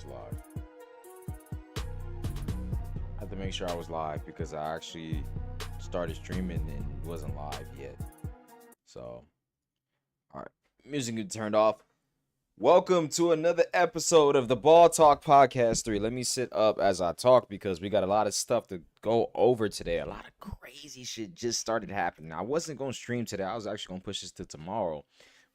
was live. I had to make sure I was live because I actually started streaming and wasn't live yet. So, all right, music get turned off. Welcome to another episode of the Ball Talk Podcast 3. Let me sit up as I talk because we got a lot of stuff to go over today. A lot of crazy shit just started happening. I wasn't going to stream today. I was actually going to push this to tomorrow.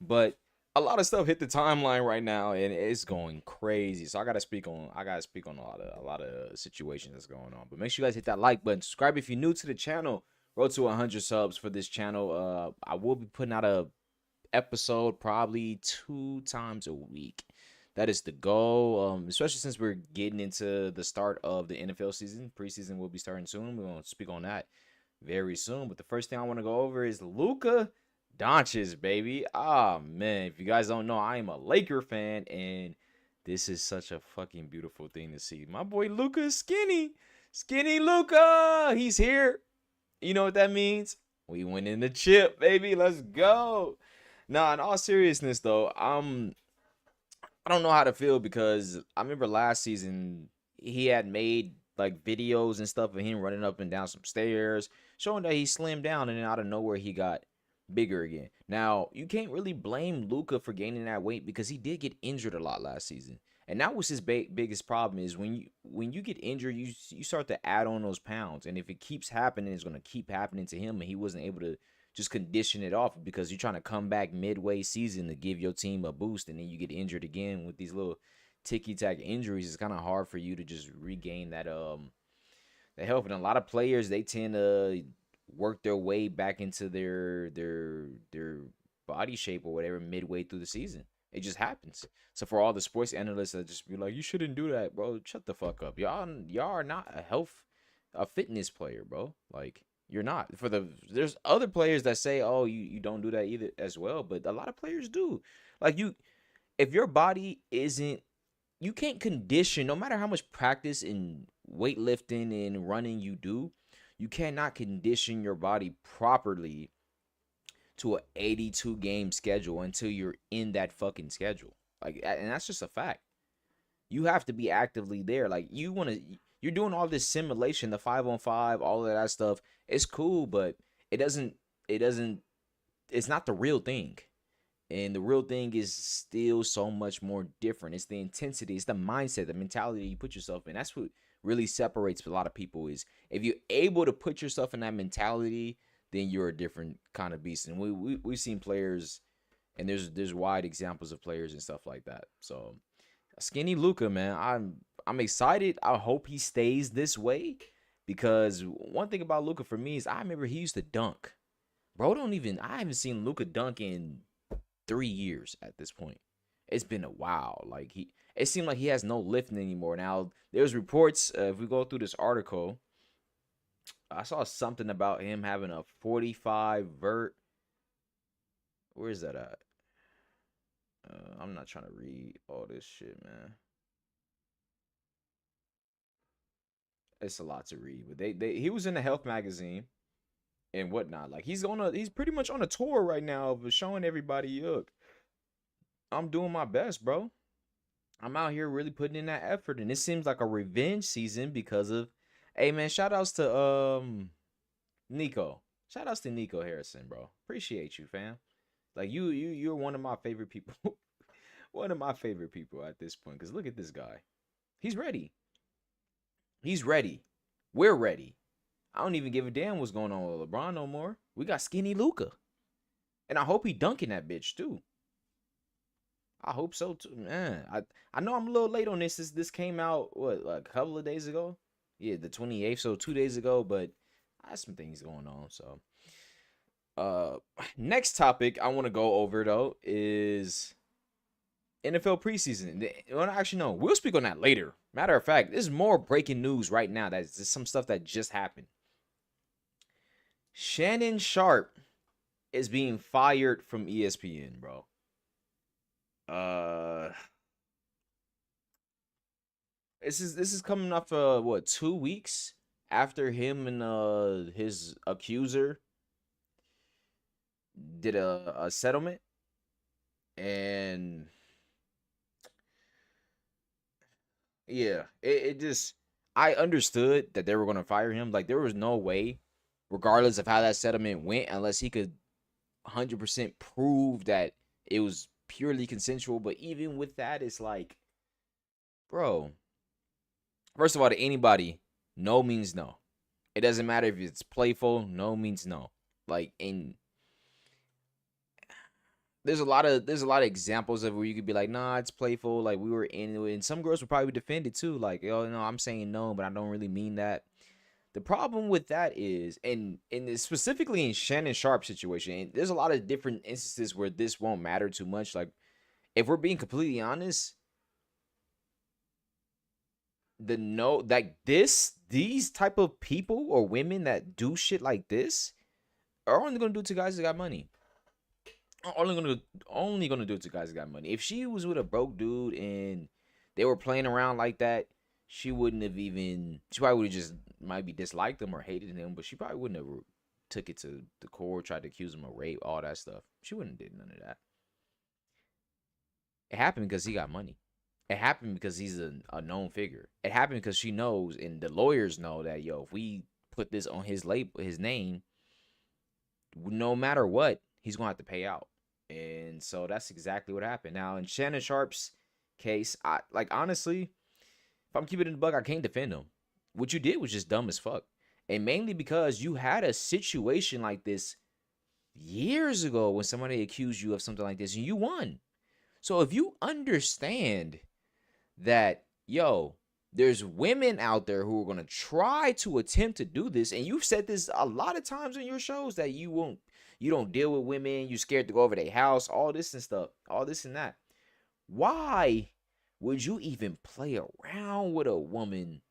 But a lot of stuff hit the timeline right now and it's going crazy. So I gotta speak on a lot of situations that's going on. But make sure you guys hit that like button. Subscribe if you're new to the channel. Road to 100 subs for this channel. I will be putting out a episode probably 2 times a week. That is the goal. Especially since we're getting into the start of the NFL season. Preseason will be starting soon. We're gonna speak on that very soon. But the first thing I want to go over is LUKA Doncic, baby. Ah, man. If you guys don't know, I am a Laker fan, and this is such a fucking beautiful thing to see. My boy LUKA is skinny. Skinny LUKA. He's here. You know what that means? We win in the chip, baby. Let's go. Nah, in all seriousness, though, I don't know how to feel because I remember last season he had made like videos and stuff of him running up and down some stairs, showing that he slimmed down, and then out of nowhere he got bigger again. Now, you can't really blame Luka for gaining that weight because he did get injured a lot last season. And that was his biggest problem is when you get injured, you start to add on those pounds. And if it keeps happening, it's going to keep happening to him. And he wasn't able to just condition it off because you're trying to come back midway season to give your team a boost. And then you get injured again with these little ticky-tack injuries. It's kind of hard for you to just regain that health. And a lot of players, they tend to work their way back into their body shape or whatever midway through the season. It just happens. So for all the sports analysts that just be like, you shouldn't do that, bro. Shut the fuck up. Y'all are not a fitness player, bro. Like you're not. There's other players that say, oh, you don't do that either as well, but a lot of players do. Like if your body isn't, you can't condition no matter how much practice in weightlifting and running you do. You cannot condition your body properly to an 82 game schedule until you're in that fucking schedule. Like, and that's just a fact. You have to be actively there. Like, you're doing all this simulation, the 5-on-5, all of that stuff. It's cool, but it doesn't, it's not the real thing. And the real thing is still so much more different. It's the intensity, it's the mindset, the mentality you put yourself in. That's what really separates a lot of people is if you're able to put yourself in that mentality, then you're a different kind of beast. And we've seen players, and there's wide examples of players and stuff like that. So skinny Luka, man, I'm excited. I hope he stays this way because one thing about Luka for me is I remember he used to dunk. Bro, I haven't seen Luka dunk in 3 years at this point. It's been a while. Like it seemed like he has no lifting anymore. Now there's reports. If we go through this article, I saw something about him having a 45 vert. Where is that at? I'm not trying to read all this shit, man. It's a lot to read, but he was in the health magazine and whatnot. Like he's pretty much on a tour right now of showing everybody, look, I'm doing my best, bro. I'm out here really putting in that effort, and it seems like a revenge season because of, hey man, shout outs to Nico. Shout outs to Nico Harrison, bro. Appreciate you, fam. Like you're one of my favorite people. One of my favorite people at this point. Cause look at this guy. He's ready. He's ready. We're ready. I don't even give a damn what's going on with LeBron no more. We got skinny Luka. And I hope he dunking that bitch too. I hope so too, man. I know I'm a little late on this. This came out what, like a couple of days ago? Yeah, the 28th, so 2 days ago. But I have some things going on. So, next topic I want to go over though is NFL preseason. Well, actually, no, we'll speak on that later. Matter of fact, there's more breaking news right now. That's just some stuff that just happened. Shannon Sharp is being fired from ESPN, bro. This is coming off what, 2 weeks after him and his accuser did a settlement, and Yeah, it just I understood that they were gonna fire him. Like there was no way, regardless of how that settlement went, unless he could 100% prove that it was purely consensual. But even with that, it's like, bro, first of all, to anybody, no means no. It doesn't matter if it's playful, no means no. Like, and there's a lot of examples of where you could be like, nah, it's playful. Like we were in it, and some girls would probably defend it too. Like, yo, no, I'm saying no, but I don't really mean that. The problem with that is, and specifically in Shannon Sharp's situation, and there's a lot of different instances where this won't matter too much. Like, if we're being completely honest, the no, like these type of people or women that do shit like this are only gonna do it to guys that got money. Only gonna do it to guys that got money. If she was with a broke dude and they were playing around like that, she wouldn't have even. She probably would have just might be disliked him or hated him, but she probably wouldn't have took it to the court, tried to accuse him of rape, all that stuff. She wouldn't have did none of that. It happened because he got money. It happened because he's a known figure. It happened because she knows and the lawyers know that yo, if we put this on his label, his name, no matter what, he's gonna have to pay out. And so that's exactly what happened. Now in Shannon Sharp's case, I like honestly, if I'm keeping it in the bug, I can't defend him. What you did was just dumb as fuck. And mainly because you had a situation like this years ago when somebody accused you of something like this and you won. So if you understand that, yo, there's women out there who are going to try to attempt to do this, and you've said this a lot of times in your shows that you don't deal with women, you scared to go over their house, all this and stuff, all this and that. Why would you even play around with a woman,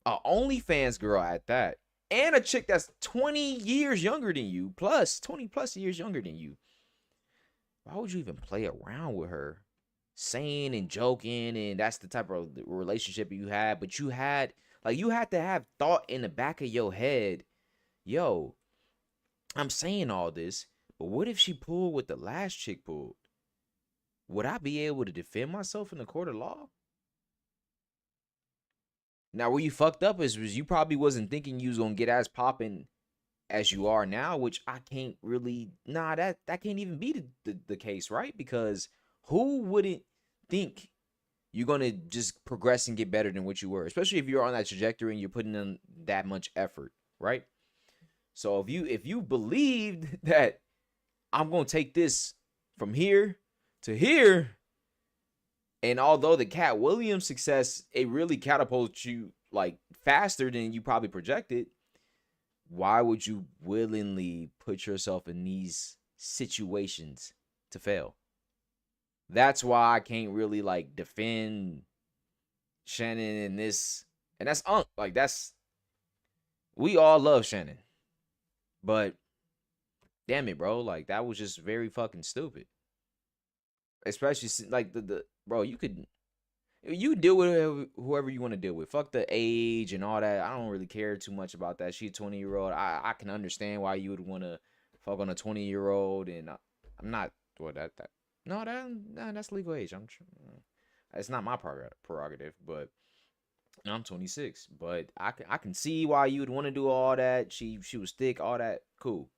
a OnlyFans girl at that, and a chick that's 20 years younger than you, plus 20 plus years younger than you? Why would you even play around with her? Saying and joking, and that's the type of relationship you had, but you had to have thought in the back of your head, yo, I'm saying all this, but what if she pulled what the last chick pulled? Would I be able to defend myself in the court of law? Now, where you fucked up is you probably wasn't thinking you was gonna get as popping as you are now, which I can't really. Nah, that can't even be the case, right? Because who wouldn't think you're gonna just progress and get better than what you were, especially if you're on that trajectory and you're putting in that much effort, right? So if you believed that I'm gonna take this from here to here, and although the Cat Williams success, it really catapults you like faster than you probably projected, why would you willingly put yourself in these situations to fail? That's why I can't really like defend Shannon in this. And that's like that's we all love Shannon. But damn it, bro, like that was just very fucking stupid. Especially like the bro, you deal with whoever you want to deal with. Fuck the age and all that. I don't really care too much about that. She's a 20-year-old. I can understand why you would want to fuck on a 20-year-old, and I'm not what that no that's legal age. It's not my prerogative, but I'm 26. But I can see why you would want to do all that. She was thick, all that. Cool.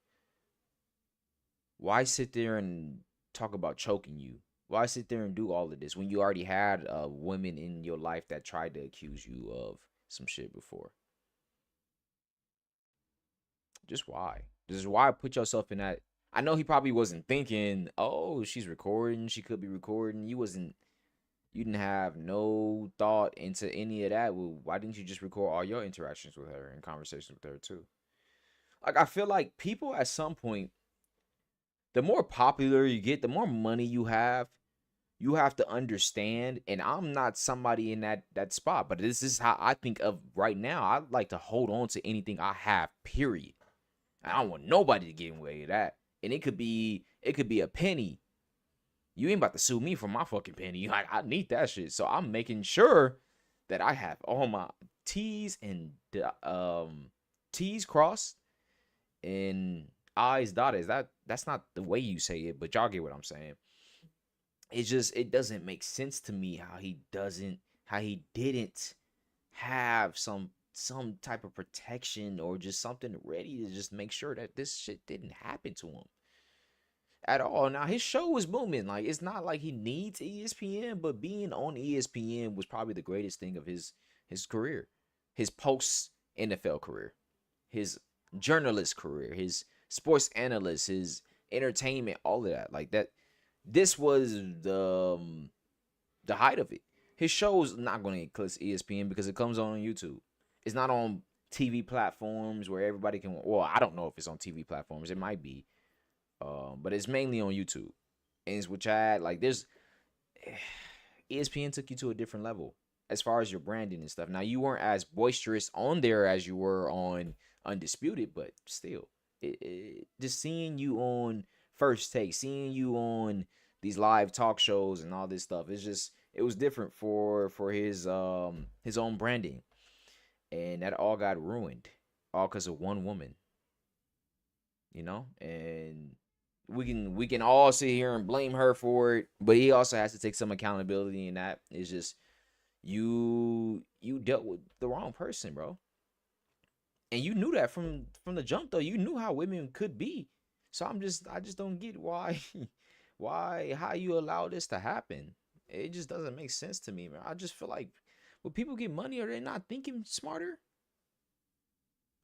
Why sit there and talk about choking you? Why sit there and do all of this when you already had women in your life that tried to accuse you of some shit before? Just why? Just why put yourself in that? I know he probably wasn't thinking, oh, she's recording. She could be recording. You didn't have no thought into any of that. Well, why didn't you just record all your interactions with her and conversations with her too? Like, I feel like people at some point, the more popular you get, the more money you have to understand. And I'm not somebody in that spot, but this is how I think of right now. I like to hold on to anything I have, period. I don't want nobody to get in the way of that. And it could be a penny. You ain't about to sue me for my fucking penny. Like, I need that shit. So I'm making sure that I have all my T's and T's crossed and I's dotted. That's not the way you say it, but y'all get what I'm saying. It doesn't make sense to me how he doesn't how he didn't have some type of protection or just something ready to just make sure that this shit didn't happen to him at all. Now his show was booming. Like it's not like he needs ESPN, but being on ESPN was probably the greatest thing of his career, his post NFL career, his journalist career, his sports analyst, his entertainment, all of that. Like that, this was the height of it. His show's not going to eclipse ESPN because it comes on YouTube. It's not on TV platforms where everybody can. Well, I don't know if it's on TV platforms. It might be, but it's mainly on YouTube. And it's which I like. There's ESPN took you to a different level as far as your branding and stuff. Now you weren't as boisterous on there as you were on Undisputed, but still, just seeing you on First Take, seeing you on these live talk shows and all this stuff, it's just it was different for his own branding, and that all got ruined, all because of one woman, you know. And we can all sit here and blame her for it, but he also has to take some accountability in that. It's just you dealt with the wrong person, bro. And you knew that from the jump though. You knew how women could be. So I just don't get why why how you allow this to happen. It just doesn't make sense to me, man. I just feel like when people get money, are they not thinking smarter?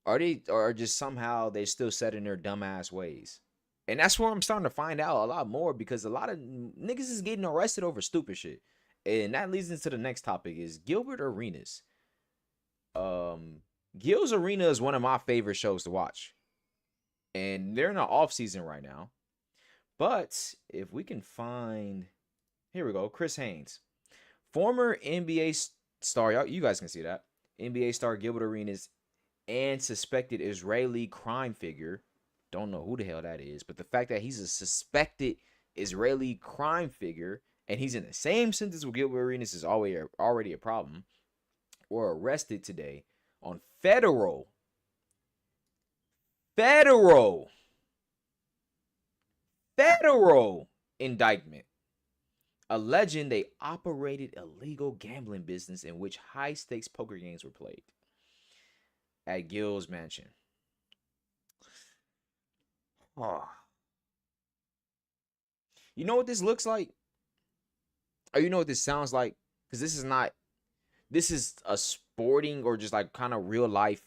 Are they or just somehow they still set in their dumbass ways? And that's where I'm starting to find out a lot more because a lot of niggas is getting arrested over stupid shit. And that leads into the next topic is Gilbert Arenas. Gil's Arena is one of my favorite shows to watch. And they're in the off season right now. But if we can find here we go, Chris Haynes. Former NBA star, you guys can see that. NBA star Gilbert Arenas and suspected Israeli crime figure. Don't know who the hell that is, but the fact that he's a suspected Israeli crime figure and he's in the same sentence with Gilbert Arenas is already a problem. Were arrested today on federal indictment alleging they operated a illegal gambling business in which high stakes poker games were played at Gil's mansion. Oh. You know what this looks like? Or you know what this sounds like? Because this is a sporting or just like kind of real life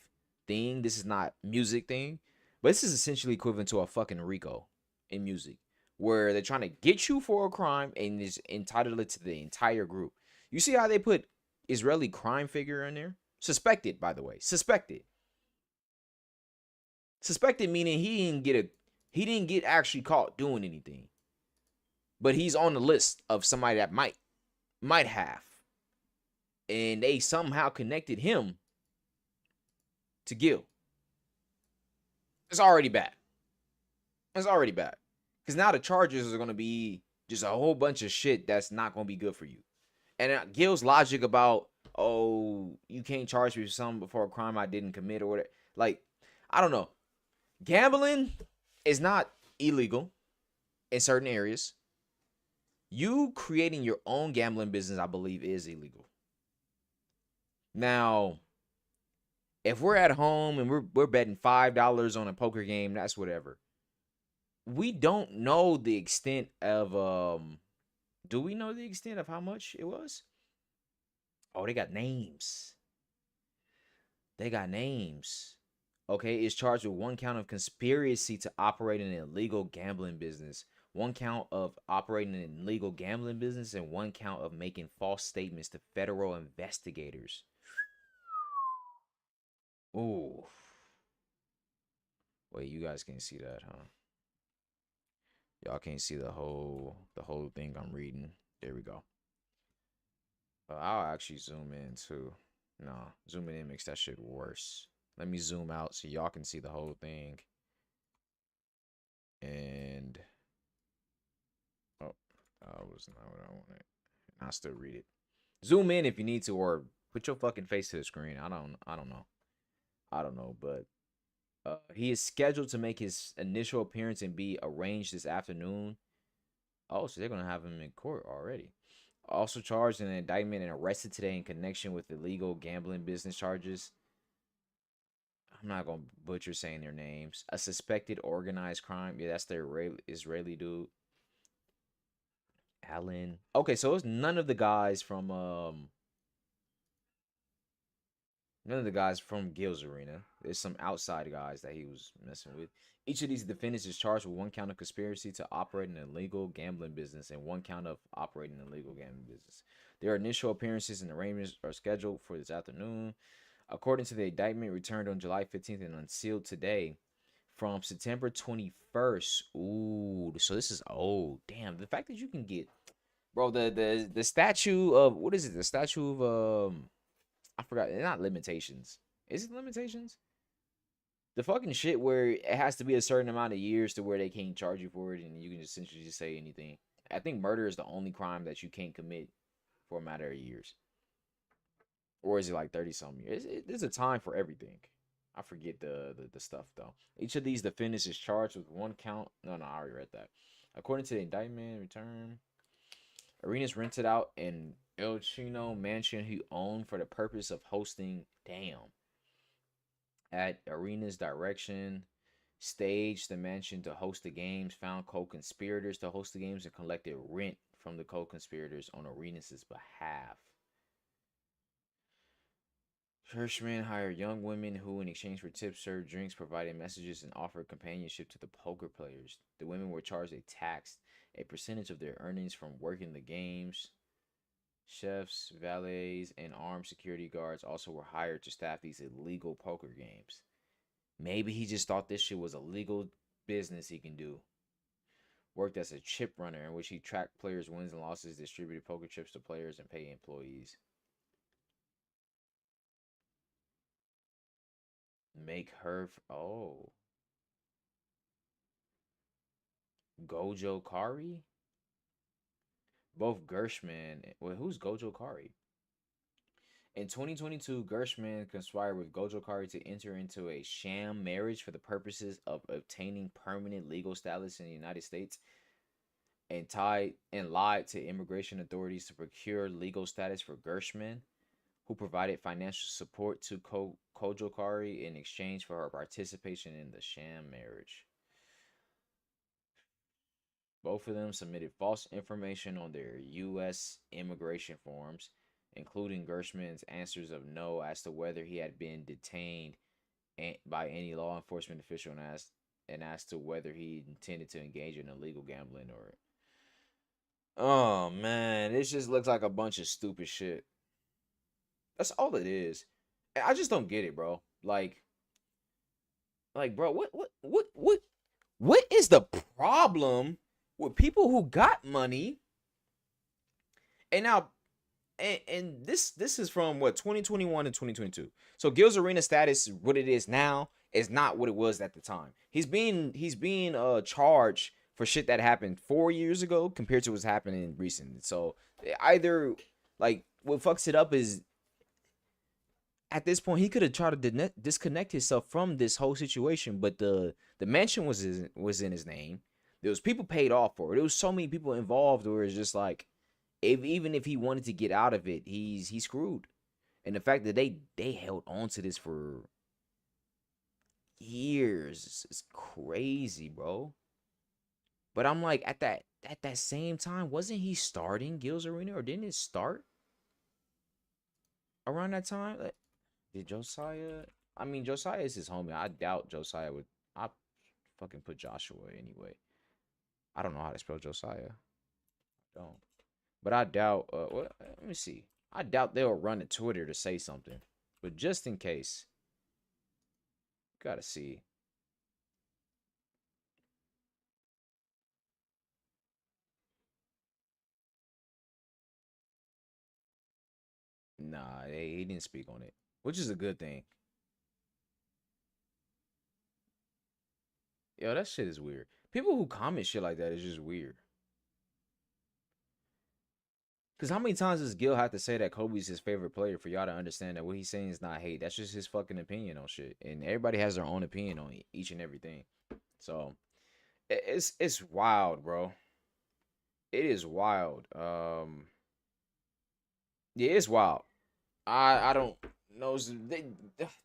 thing. This is not music thing. But this is essentially equivalent to a fucking RICO in music. Where they're trying to get you for a crime and just entitled it to the entire group. You see how they put Israeli crime figure in there? Suspected, by the way. Suspected. Suspected meaning he didn't get actually caught doing anything. But he's on the list of somebody that might have. And they somehow connected him to Gil. It's already bad. It's already bad. Because now the charges are going to be just a whole bunch of shit that's not going to be good for you. And Gil's logic about, oh, you can't charge me for something for a crime I didn't commit or whatever. Like, I don't know. Gambling is not illegal in certain areas. You creating your own gambling business, I believe, is illegal. Now, if we're at home and we're betting $5 on a poker game, that's whatever. We don't know the extent of do we know the extent of how much it was? Oh, they got names. They got names. Okay, is charged with one count of conspiracy to operate an illegal gambling business, one count of operating an illegal gambling business, and one count of making false statements to federal investigators. Ooh. Wait, you guys can't see that, huh? Y'all can't see the whole thing I'm reading. There we go. I'll actually zoom in too. Nah, zooming in makes that shit worse. Let me zoom out so y'all can see the whole thing. And oh, that was not what I wanted. I still read it. Zoom in if you need to, or put your fucking face to the screen. I don't know, but he is scheduled to make his initial appearance and be arraigned this afternoon. Oh, so they're gonna have him in court already. Also charged in an indictment and arrested today in connection with illegal gambling business charges. I'm not gonna butcher saying their names. A suspected organized crime. Yeah, that's the Israeli dude. Alan. Okay, so it's none of the guys from none of the guys from Gil's Arena. There's some outside guys that he was messing with. Each of these defendants is charged with one count of conspiracy to operate an illegal gambling business and one count of operating an illegal gambling business. Their initial appearances and arraignments are scheduled for this afternoon. According to the indictment returned on July 15th and unsealed today, from September 21st. Ooh, so this is old. Damn, the fact that you can get, bro, the statue of, what is it? The statue of I forgot. Not limitations. Is it limitations? The fucking shit where it has to be a certain amount of years to where they can't charge you for it and you can just essentially just say anything. I think murder is the only crime that you can't commit for a matter of years. Or is it like 30 something years? There's a time for everything. I forget the stuff though. Each of these defendants is charged with one count. No, I already read that. According to the indictment, return Arenas rented out an El Chino mansion he owned for the purpose of hosting. Damn. At Arenas' direction, staged the mansion to host the games, found co-conspirators to host the games, and collected rent from the co-conspirators on Arenas' behalf. Hirschman hired young women who, in exchange for tips, served drinks, provided messages, and offered companionship to the poker players. The women were charged a tax, a percentage of their earnings from working the games. Chefs, valets, and armed security guards also were hired to staff these illegal poker games. Maybe he just thought this shit was a legal business he can do. Worked as a chip runner in which he tracked players' wins and losses, distributed poker chips to players, and paid employees. Make her. Oh. Gojo Kari? Both Gershman. Well, who's Gojo Kari? In 2022, Gershman conspired with Gojo Kari to enter into a sham marriage for the purposes of obtaining permanent legal status in the United States and lied to immigration authorities to procure legal status for Gershman, who provided financial support to Kojo Kari in exchange for her participation in the sham marriage. Both of them submitted false information on their U.S. immigration forms, including Gershman's answers of no as to whether he had been detained by any law enforcement official and as to whether he intended to engage in illegal gambling or. Oh man, this just looks like a bunch of stupid shit. That's all it is. I just don't get it, bro. Bro, what is the problem with people who got money? And now, and this is from what 2021 and 2022. So Gil's Arena status, what it is now, is not what it was at the time. He's being charged for shit that happened 4 years ago compared to what's happening recently. So either like what fucks it up is at this point he could have tried to disconnect himself from this whole situation, but the mansion was in his name. There was people paid off for it. There was so many people involved where it's just like even if he wanted to get out of it, he's screwed. And the fact that they held on to this for years is crazy, bro. But I'm like, at that same time, wasn't he starting Gil's Arena, or didn't it start around that time? Like, did Josiah? I mean, Josiah is his homie. I doubt Josiah would. I fucking put Joshua anyway. I don't know how to spell Josiah. I don't. But I doubt. Let me see. I doubt they'll run to Twitter to say something. But just in case, gotta see. Nah, he didn't speak on it, which is a good thing. Yo, that shit is weird. People who comment shit like that is just weird. Because how many times does Gil have to say that Kobe's his favorite player for y'all to understand that what he's saying is not hate? That's just his fucking opinion on shit. And everybody has their own opinion on each and everything. So, it's wild, bro. It is wild. Yeah, it's wild. I don't know. This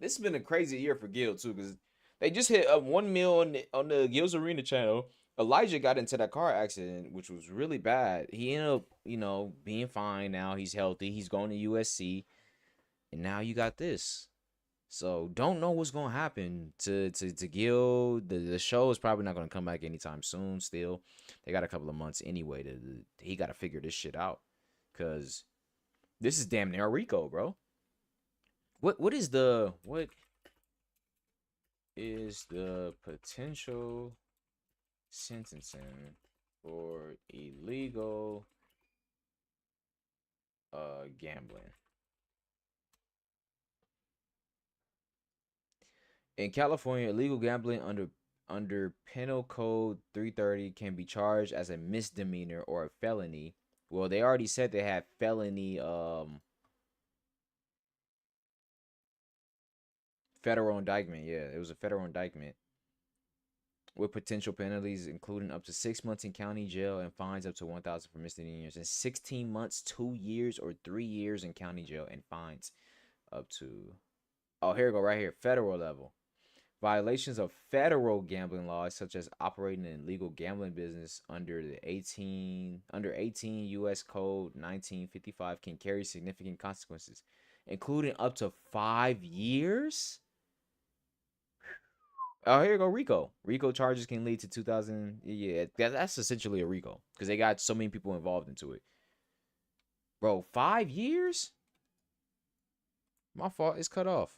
has been a crazy year for Gil too, because they just hit up 1 mil on the Gil's Arena channel. Elijah got into that car accident, which was really bad. He ended up, being fine now. He's healthy. He's going to USC, and now you got this. So don't know what's gonna happen to Gil. The show is probably not gonna come back anytime soon. Still, they got a couple of months anyway. He got to figure this shit out, cause this is damn near Rico, bro. What is the potential sentencing for illegal gambling? In California, illegal gambling under Penal Code 330 can be charged as a misdemeanor or a felony. Well, they already said they had felony federal indictment. Yeah, it was a federal indictment with potential penalties including up to 6 months in county jail and fines up to 1,000 for misdemeanors, and 16 months, 2 years, or 3 years in county jail and fines up to. Oh, here we go, right here, federal level. Violations of federal gambling laws, such as operating an illegal gambling business under 18 U.S. Code 1955, can carry significant consequences, including up to 5 years. Oh, here you go, Rico. Rico charges can lead to 2,000. Yeah, that's essentially a Rico because they got so many people involved into it. Bro, 5 years? My fault. It's cut off.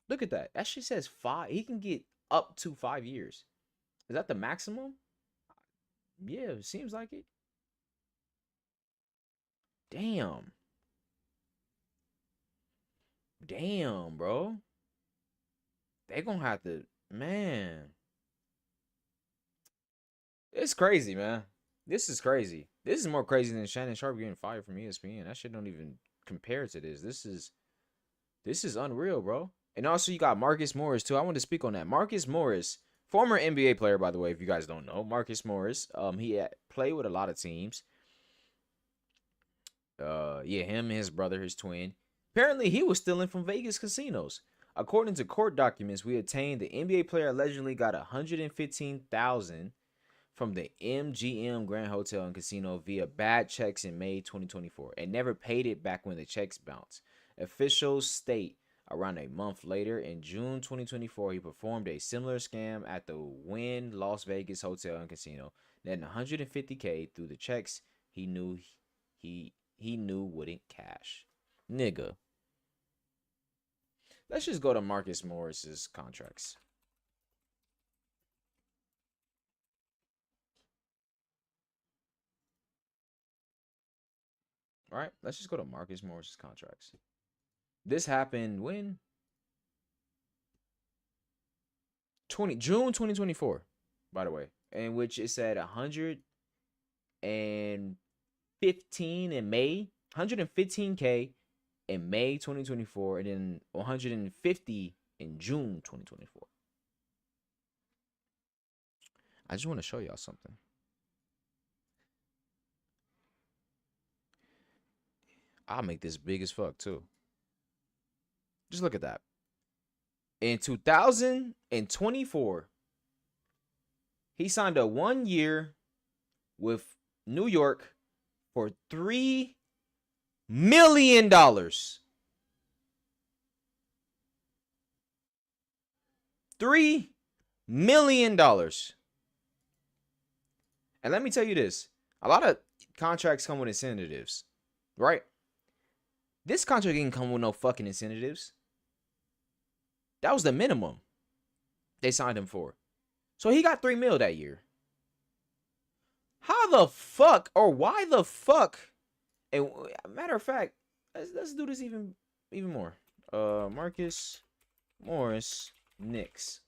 Look at that. That shit says 5. He can get up to 5 years. Is that the maximum? Yeah, it seems like it. Damn. Damn, bro. They gonna have to, man. It's crazy, man. This is crazy. This is more crazy than Shannon Sharp getting fired from ESPN. That shit don't even compare to this. This is unreal, bro. And also you got Marcus Morris too. I want to speak on that. Marcus Morris, former NBA player, by the way, if you guys don't know. Marcus Morris, he played with a lot of teams. Yeah, him and his brother, his twin. Apparently, he was stealing from Vegas casinos. According to court documents we obtained, the NBA player allegedly got 115,000 from the MGM Grand Hotel and Casino via bad checks in May 2024 and never paid it back when the checks bounced. Officials state around a month later, in June 2024, he performed a similar scam at the Wynn Las Vegas Hotel and Casino, netting 150K through the checks he knew wouldn't cash. Nigga. Let's just go to Marcus Morris's contracts. All right, let's just go to Marcus Morris's contracts. This happened when? June 2024, by the way, in which it said 115 in May, 115K in May 2024, and then 150 in June 2024. I just want to show y'all something. I'll make this big as fuck too. Just look at that. In 2024, he signed a 1 year with New York for $3 million. $3 million. And let me tell you this. A lot of contracts come with incentives, right? This contract didn't come with no fucking incentives. That was the minimum they signed him for. So he got $3 million that year. How the fuck, or why the fuck? And matter of fact, let's do this even more. Marcus Morris Knicks.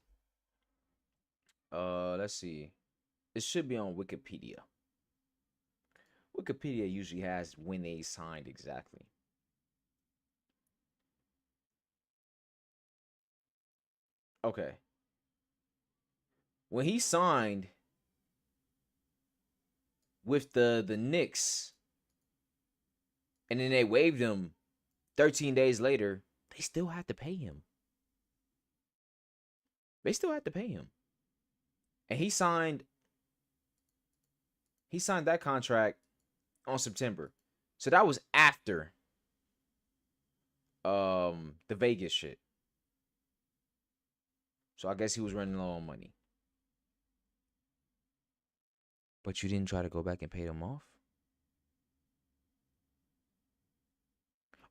Let's see. It should be on Wikipedia. Wikipedia usually has when they signed exactly. Okay. When he signed with the Knicks, And then they waived him 13 days later. They still had to pay him. They still had to pay him. And he signed that contract on September. So that was after the Vegas shit. So I guess he was running low on money. But you didn't try to go back and pay them off?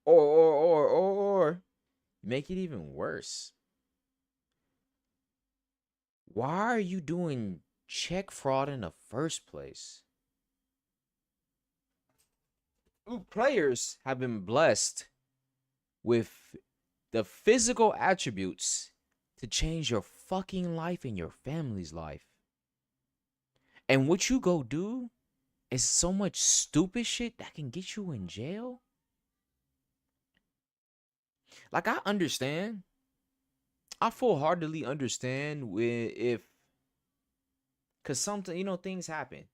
Or make it even worse. Why are you doing check fraud in the first place? Players have been blessed with the physical attributes to change your fucking life and your family's life. And what you go do is so much stupid shit that can get you in jail. Like, I understand. I full-heartedly understand because something, things happen.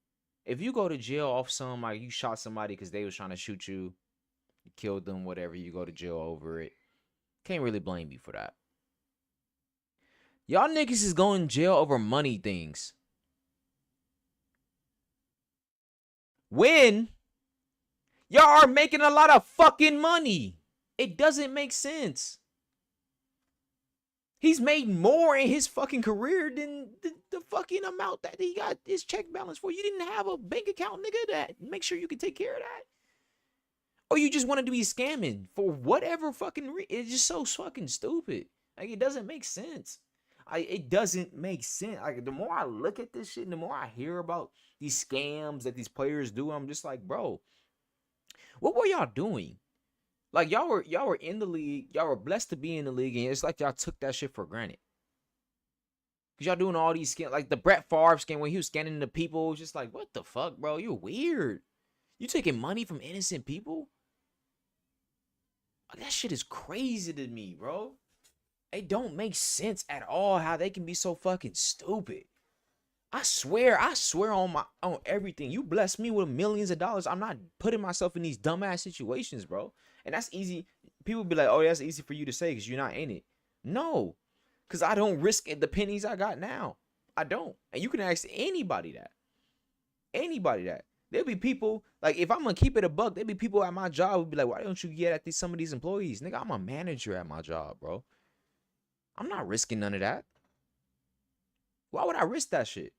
If you go to jail off like you shot somebody because they was trying to shoot you, you killed them, whatever, you go to jail over it. Can't really blame you for that. Y'all niggas is going to jail over money things. When y'all are making a lot of fucking money. It doesn't make sense. He's made more in his fucking career than the fucking amount that he got his check balance for. You didn't have a bank account, nigga, that make sure you can take care of that. Or you just wanted to be scamming for whatever fucking it's just so fucking stupid. Like, it doesn't make sense. It doesn't make sense. Like, the more I look at this shit and the more I hear about these scams that these players do, I'm just like, bro, what were y'all doing? Like, y'all were in the league. Y'all were blessed to be in the league, and it's like y'all took that shit for granted. Because y'all doing all these scams. Like, the Brett Favre scam when he was scanning the people. It was just like, what the fuck, bro? You're weird. You taking money from innocent people? Like, that shit is crazy to me, bro. It don't make sense at all how they can be so fucking stupid. I swear on everything. You bless me with millions of dollars. I'm not putting myself in these dumbass situations, bro. And that's easy. People be like, oh, that's easy for you to say because you're not in it. No, because I don't risk the pennies I got now. I don't. And you can ask anybody that. Anybody that. There'll be people, like, if I'm going to keep it a buck, there'll be people at my job who be like, why don't you get at some of these employees? Nigga, I'm a manager at my job, bro. I'm not risking none of that. Why would I risk that shit?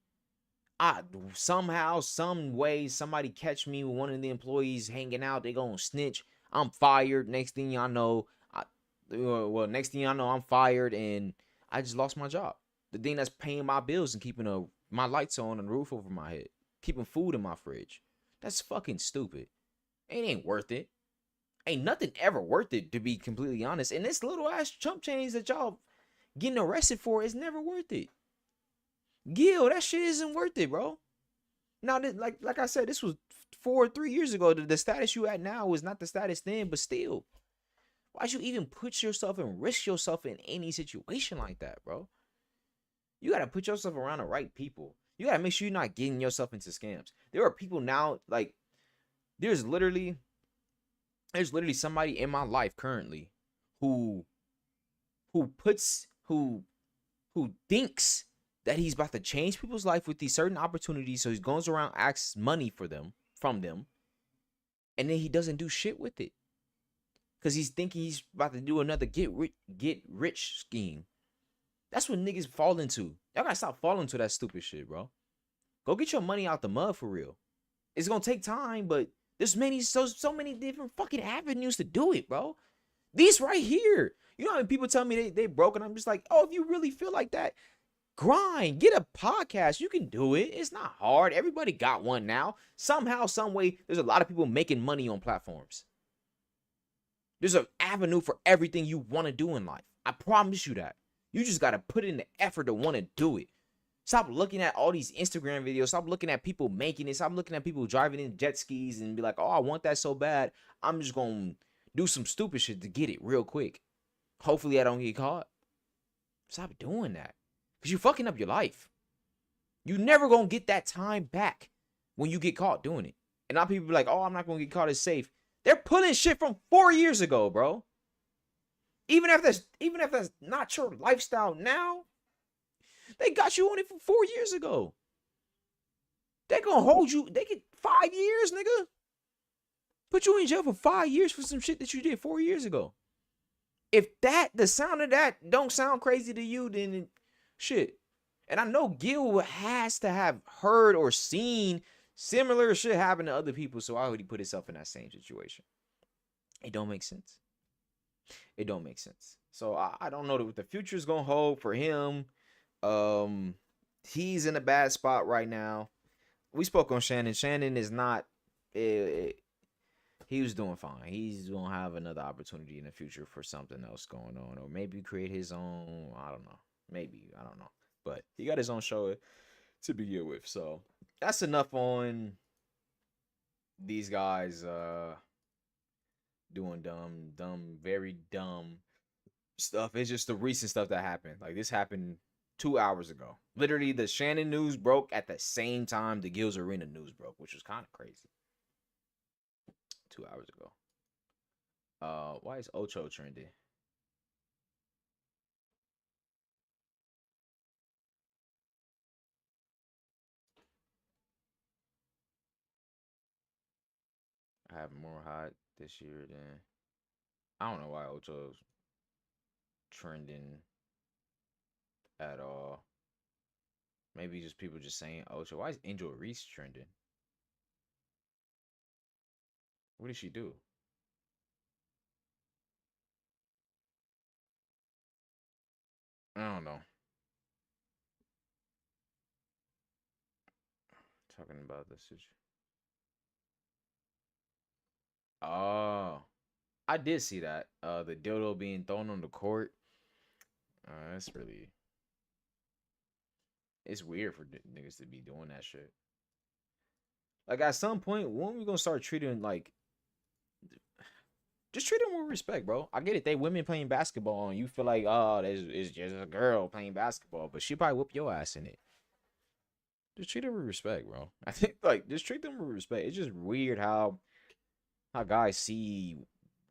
Somehow, some way, somebody catch me with one of the employees hanging out. They gonna snitch. I'm fired. Next thing y'all know, I'm fired and I just lost my job. The thing that's paying my bills and keeping my lights on and the roof over my head, keeping food in my fridge. That's fucking stupid. It ain't worth it. Ain't nothing ever worth it, to be completely honest. And this little ass chump change that y'all getting arrested for is never worth it. Gil, that shit isn't worth it, bro. Now, like I said, this was 4 or 3 years ago. The status you at now was not the status then, but still. Why'd you even put yourself and risk yourself in any situation like that, bro? You got to put yourself around the right people. You got to make sure you're not getting yourself into scams. There are people now, like, there's literally somebody in my life currently who thinks that he's about to change people's life with these certain opportunities. So he goes around, asks money from them, and then he doesn't do shit with it. Because he's thinking he's about to do another get rich scheme. That's what niggas fall into. Y'all gotta stop falling to that stupid shit, bro. Go get your money out the mud for real. It's gonna take time, but there's so many different fucking avenues to do it, bro. These right here. You know how many people tell me they broke, and I'm just like, oh, if you really feel like that, grind, get a podcast. You can do it. It's not hard. Everybody got one now. Somehow, some way, there's a lot of people making money on platforms. There's an avenue for everything you want to do in life. I promise you that. You just got to put in the effort to want to do it. Stop looking at all these Instagram videos. Stop looking at people making it. Stop looking at people driving in jet skis and be like, oh, I want that so bad. I'm just going to do some stupid shit to get it real quick. Hopefully I don't get caught. Stop doing that. Because you're fucking up your life. You never going to get that time back when you get caught doing it. And now people be like, oh, I'm not going to get caught, it's safe. They're pulling shit from 4 years ago, bro. Even if that's not your lifestyle now, they got you on it from 4 years ago. They gonna hold you. They get 5 years, nigga. Put you in jail for 5 years for some shit that you did 4 years ago. If the sound of that don't sound crazy to you, then shit. And I know Gil has to have heard or seen similar shit happen to other people, so why would he put himself in that same situation? It don't make sense. It don't make sense. So I don't know what the future is gonna hold for him. He's in a bad spot right now. We spoke on Shannon. Shannon is not. He was doing fine. He's gonna have another opportunity in the future for something else going on, or maybe create his own. I don't know. Maybe I don't know. But he got his own show to begin with. So that's enough on these guys doing very dumb stuff. It's just the recent stuff that happened. Like this happened 2 hours ago. Literally, the Shannon news broke at the same time the Gills Arena news broke, which was kind of crazy. 2 hours ago. Why is Ocho trending? I have more hot this year than I don't know why Ocho's trending at all. Maybe just people just saying Ocho. Why is Angel Reese trending? What did she do? I don't know. Talking about this situation. Oh, I did see that. The dildo being thrown on the court. That's really. It's weird for niggas to be doing that shit. Like at some point, when we gonna start treating like, just treat them with respect, bro. I get it. They women playing basketball, and you feel like, oh, it's just a girl playing basketball, but she probably whoop your ass in it. Just treat them with respect, bro. I think like just treat them with respect. It's just weird how guys see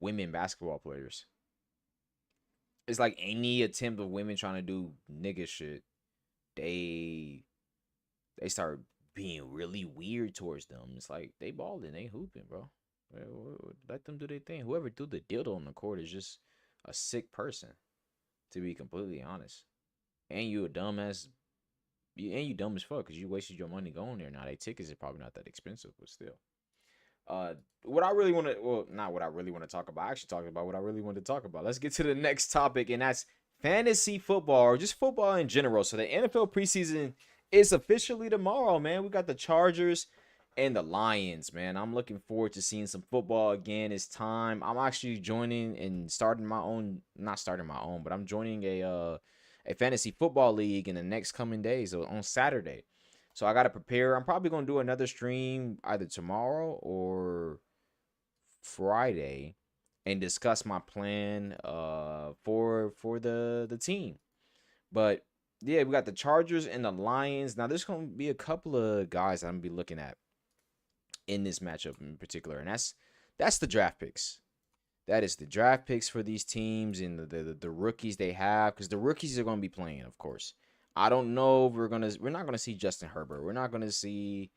women basketball players. It's like any attempt of women trying to do nigga shit, they start being really weird towards them. It's like they balling, they hooping, bro. Let them do their thing. Whoever threw the dildo on the court is just a sick person, to be completely honest. And you a dumbass. And you dumb as fuck because you wasted your money going there. Now, they tickets are probably not that expensive, but still. What I really want to, well, not what I really want to talk about. I actually talked about what I really wanted to talk about. Let's get to the next topic, and that's fantasy football or just football in general. So the NFL preseason is officially tomorrow, man. We got the Chargers and the Lions, man. I'm looking forward to seeing some football again. It's time. I'm actually joining and starting my own, not starting my own, but I'm joining a fantasy football league in the next coming days, so on Saturday. So I got to prepare. I'm probably going to do another stream either tomorrow or Friday and discuss my plan for the team. But yeah, we got the Chargers and the Lions. Now there's going to be a couple of guys I'm going to be looking at in this matchup in particular, and that's the draft picks. That is the draft picks for these teams and the rookies they have, because the rookies are going to be playing, of course. I don't know if we're not gonna see Justin Herbert. We're not gonna see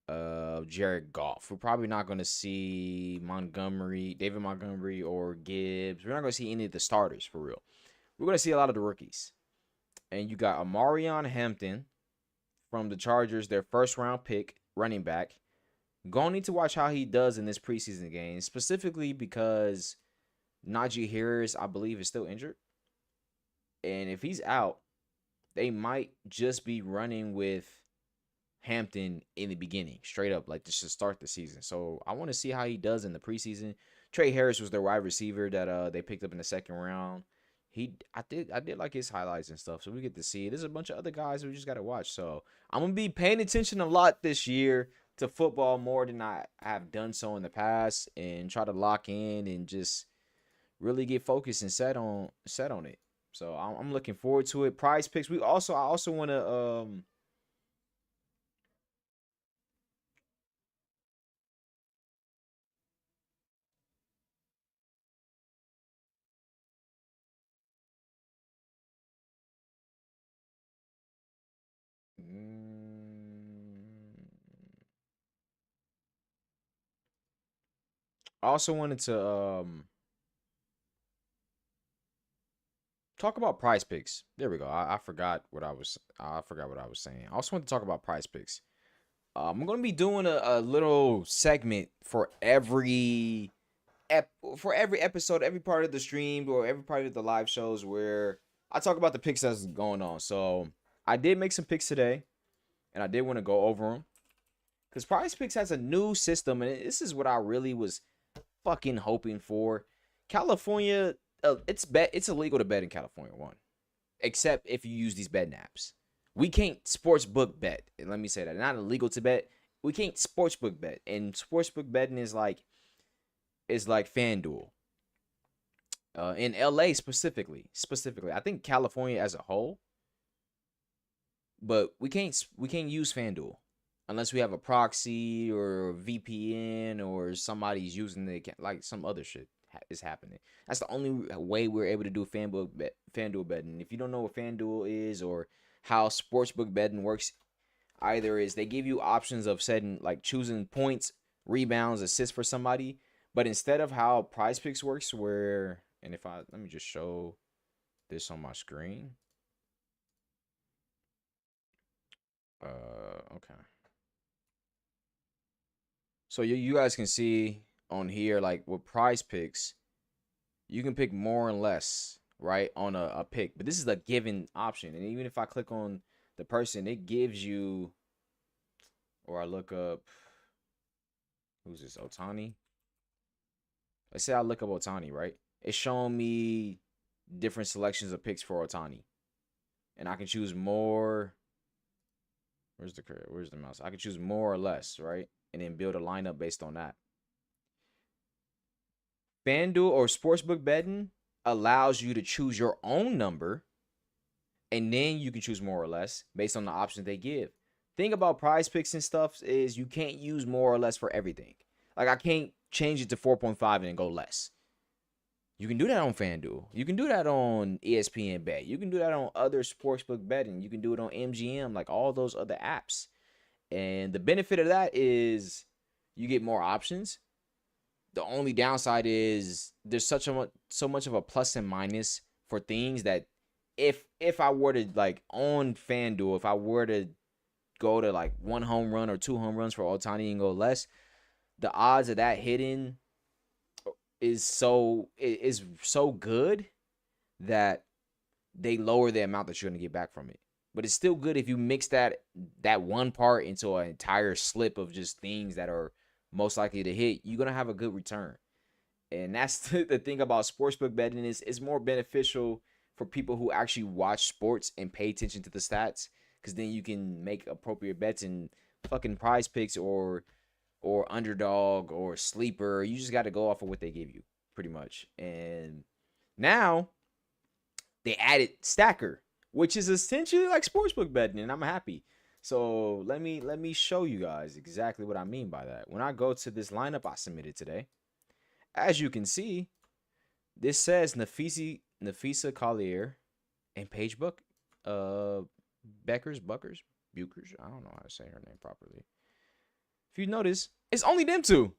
Jared Goff. We're probably not gonna see David Montgomery or Gibbs. We're not gonna see any of the starters for real. We're gonna see a lot of the rookies. And you got Amarion Hampton from the Chargers, their first round pick, running back. Gonna need to watch how he does in this preseason game, specifically because Najee Harris, I believe, is still injured. And if he's out, they might just be running with Hampton in the beginning, straight up, like just to start the season. So I want to see how he does in the preseason. Trey Harris was their wide receiver that they picked up in the second round. I did like his highlights and stuff, so we get to see. There's a bunch of other guys we just got to watch. So I'm gonna be paying attention a lot this year to football more than I have done so in the past, and try to lock in and just really get focused and set on it. So I'm looking forward to it. Prize picks. I also want to I also wanted to talk about prize picks. There we go. I forgot what I was saying. I also want to talk about prize picks. I'm gonna be doing a little segment for for every episode, every part of the stream or every part of the live shows where I talk about the picks that's going on. So I did make some picks today, and I did want to go over them because Prize Picks has a new system, and this is what I really was fucking hoping for. California, it's illegal to bet in California, one, except if you use these betting apps. We can't sports book bet. And let me say that. Not illegal to bet. We can't sports book bet. And sports book betting is like FanDuel. In LA specifically. I think California as a whole. But we can't use FanDuel unless we have a proxy or a VPN or somebody's using the account, like some other shit is happening. That's the only way we're able to do FanDuel betting. If you don't know what FanDuel is or how sportsbook betting works, either is they give you options of setting, like choosing points, rebounds, assists for somebody, but instead of how Prize Picks works, where, and if I let me just show this on my screen. Okay. So you guys can see on here, like with Prize Picks, you can pick more and less, right, on a pick. But this is a given option. And even if I click on the person, it gives you, or I look up, who's this, Otani? Let's say I look up Otani, right? It's showing me different selections of picks for Otani. And I can choose more. Where's the mouse? I can choose more or less, right? And then build a lineup based on that. FanDuel or sportsbook betting allows you to choose your own number, and then you can choose more or less based on the options they give. Thing about Prize Picks and stuff is you can't use more or less for everything. Like I can't change it to 4.5 and then go less. You can do that on FanDuel. You can do that on ESPN Bet. You can do that on other sportsbook betting. You can do it on MGM, like all those other apps. And the benefit of that is you get more options. The only downside is there's so much of a plus and minus for things that if I were to, like, on FanDuel, if I were to go to like 1 home run or 2 home runs for Otani and go less, the odds of that hitting is so good that they lower the amount that you're going to get back from it. But it's still good if you mix that one part into an entire slip of just things that are most likely to hit. You're going to have a good return. And that's the thing about sportsbook betting is it's more beneficial for people who actually watch sports and pay attention to the stats, because then you can make appropriate bets in fucking Prize Picks or Underdog or Sleeper. You just got to go off of what they give you, pretty much. And now they added Stacker, which is essentially like sportsbook betting, and I'm happy. So let me show you guys exactly what I mean by that. When I go to this lineup I submitted today, as you can see, this says Nafisa Collier and Paige Bukers. I don't know how to say her name properly. If you notice, it's only them two.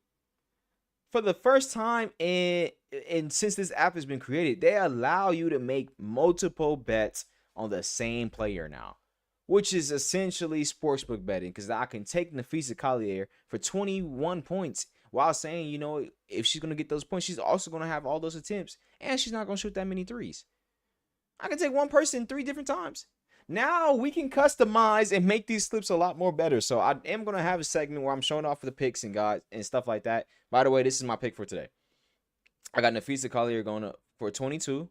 For the first time and since this app has been created, they allow you to make multiple bets on the same player now, which is essentially sportsbook betting, because I can take Nafisa Collier for 21 points while saying, you know, if she's going to get those points, she's also going to have all those attempts, and she's not going to shoot that many threes. I can take one person 3 different times. Now we can customize and make these slips a lot more better. So I am going to have a segment where I'm showing off the picks and guys and stuff like that. By the way, this is my pick for today. I got Nafisa Collier going up for 22.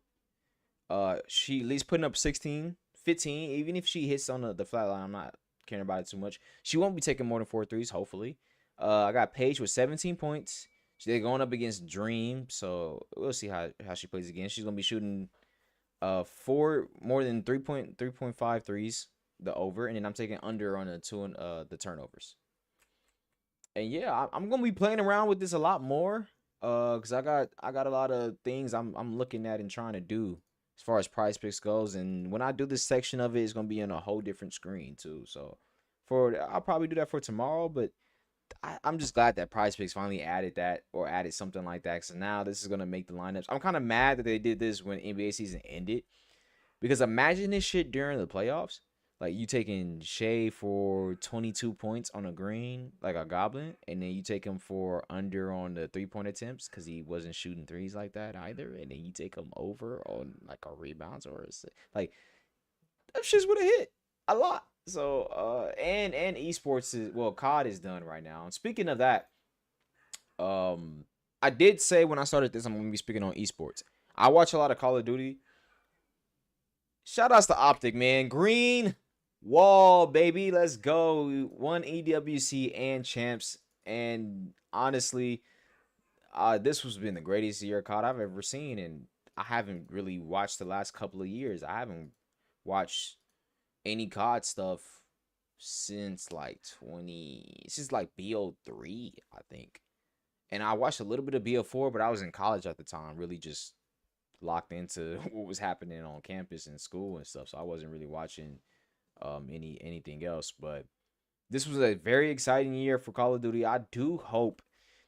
She at least putting up 16, 15. Even if she hits on the flat line, I'm not caring about it too much. She won't be taking more than 4 threes, hopefully. I got Paige with 17 points. They're going up against Dream, so we'll see how she plays again. She's going to be shooting more than 3.5 threes, the over, and then I'm taking under on the turnovers. And yeah, I'm gonna be playing around with this a lot more, cause I got a lot of things I'm looking at and trying to do as far as prize picks goes. And when I do this section of it, it's gonna be on a whole different screen too. So I'll probably do that for tomorrow, but I'm just glad that Prize Picks finally added that or added something like that. So now this is gonna make the lineups. I'm kind of mad that they did this when NBA season ended, because imagine this shit during the playoffs. Like you taking Shea for 22 points on a green, like a goblin, and then you take him for under on the 3-point attempts because he wasn't shooting threes like that either, and then you take him over on like a rebounds or like that shit's would have hit a lot. So and esports is, well, COD is done right now. And speaking of that, I did say when I started this I'm gonna be speaking on esports. I watch a lot of Call of Duty. Shout outs to Optic, man. Green wall, baby. Let's go. We won EWC and champs. And honestly, this has been the greatest year of COD I've ever seen. And I haven't really watched the last couple of years. I haven't watched any COD stuff since like BO3, I think. And I watched a little bit of BO4, but I was in college at the time, really just locked into what was happening on campus and school and stuff. So I wasn't really watching anything else. But this was a very exciting year for Call of Duty. I do hope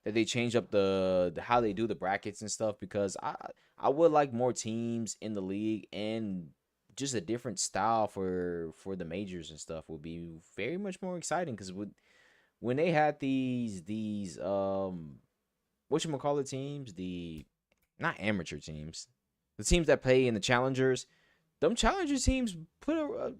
that they change up the how they do the brackets and stuff, because I would like more teams in the league, and just a different style for the majors and stuff would be very much more exciting. Because when they had these whatchamacallit teams, the not amateur teams, the teams that play in the challengers, them challenger teams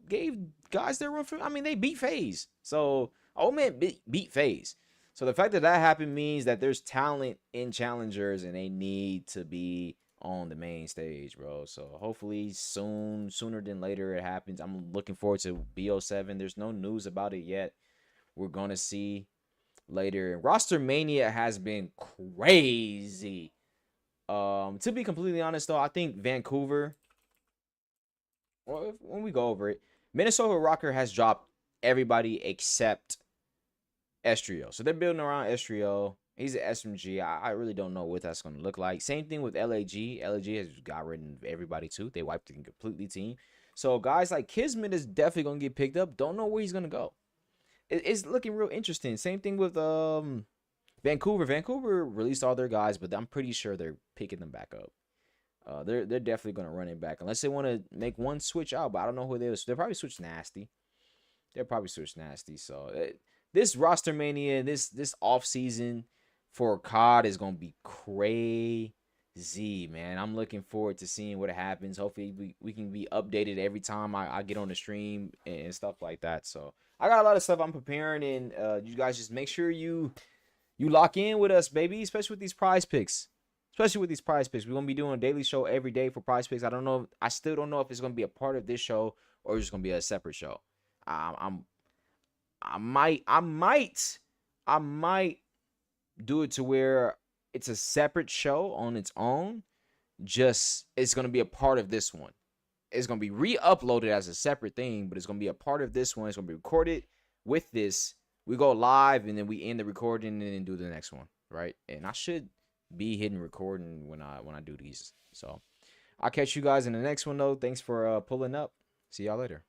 gave guys their run for. I mean, they beat FaZe. So old man beat FaZe. So the fact that that happened means that there's talent in challengers, and they need to be on the main stage, bro. So hopefully sooner than later, it happens. I'm looking forward to BO7. There's no news about it yet. We're gonna see later. Roster mania has been crazy. To be completely honest though, I think Vancouver, well, when we go over it, Minnesota Rocker has dropped everybody except Estrio. So they're building around Estrio. He's an SMG. I really don't know what that's going to look like. Same thing with LAG. LAG has got rid of everybody too. They wiped the completely team. So guys like Kismet is definitely going to get picked up. Don't know where he's going to go. It's looking real interesting. Same thing with Vancouver. Vancouver released all their guys, but I'm pretty sure they're picking them back up. They're definitely going to run it back unless they want to make one switch out. But I don't know who they will. They'll probably switch Nasty. So this roster mania, this off season for COD is gonna be crazy, man. I'm looking forward to seeing what happens. Hopefully we can be updated every time I get on the stream and stuff like that. So I got a lot of stuff I'm preparing, and you guys just make sure you lock in with us, baby, especially with these prize picks. We're gonna be doing a daily show every day for prize picks. I still don't know if it's gonna be a part of this show or it's gonna be a separate show. I might do it to where it's a separate show on its own. Just it's gonna be a part of this one. It's gonna be re-uploaded as a separate thing, but it's gonna be a part of this one. It's gonna be recorded with this. We go live and then we end the recording and then do the next one, right? And I should be hitting recording when I do these. So I'll catch you guys in the next one though. Thanks for pulling up. See y'all later.